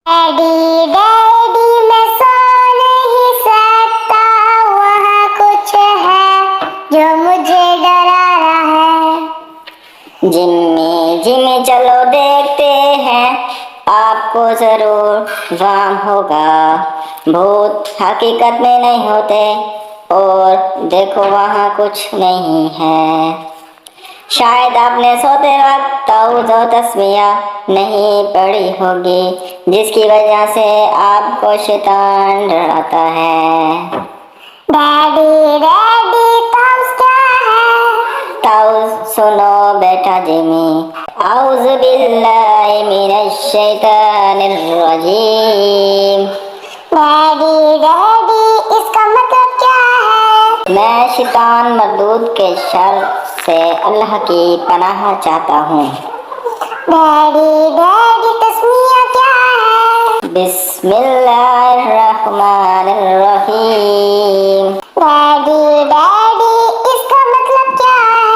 Daddy daddy मैं सो नहीं सकता, वहाँ कुछ है जो मुझे डरा रहा है। जिम्मी जिम्मी चलो देखते हैं, आपको जरूर वाम होगा। भूत हकीकत में नहीं होते, और देखो वहाँ कुछ नहीं है। शायद आपने सोते वक्त ताऊज़ और तस्मिया नहीं पढ़ी होगी, जिसकी वजह से आपको शैतान डराता है। डैडी डैडी ताऊज़ क्या है? ताऊज़ सुनो बेटा जिमी, आऊज़ु बिल्लाहि मिनश शैतानिर रजीम। डैडी डैडी इसका मतलब क्या है? मैं शैतान मरदूद के शर से अल्लाह की पनाह चाहता हूँ। डैडी डैडी तस्मिया क्या है? बिस्मिल्लाहिर्रहमानिर्रहीम। डैडी डैडी इसका मतलब क्या है?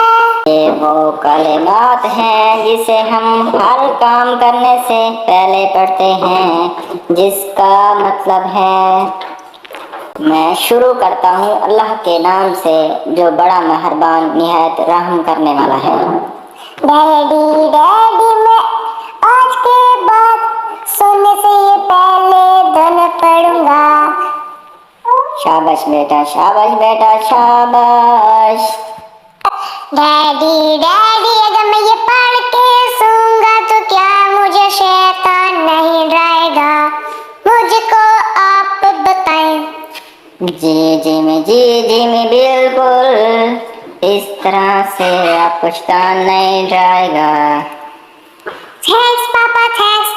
ये वो कलिमात हैं जिसे हम हर काम करने से पहले पढ़ते हैं, जिसका मतलब है मैं शुरू करता हूँ अल्लाह के नाम से, जो बड़ा मेहरबान निहायत रहम करने वाला है। डैडी डैडी मैं आज के बाद सोने से ये पहले दोनों पढ़ूंगा। शाबाश बेटा शाबाश बेटा शाबाश। डैडी डैडी अगर मैं ये पढ़ के सोऊंगा तो क्या मुझे शैतान नहीं डराएगा? मुझको आप बताएं। जी मैं बिल्कुल इस तरह से आपको शैतान नहीं डराएगा। थैंक्स पापा थैंक्स।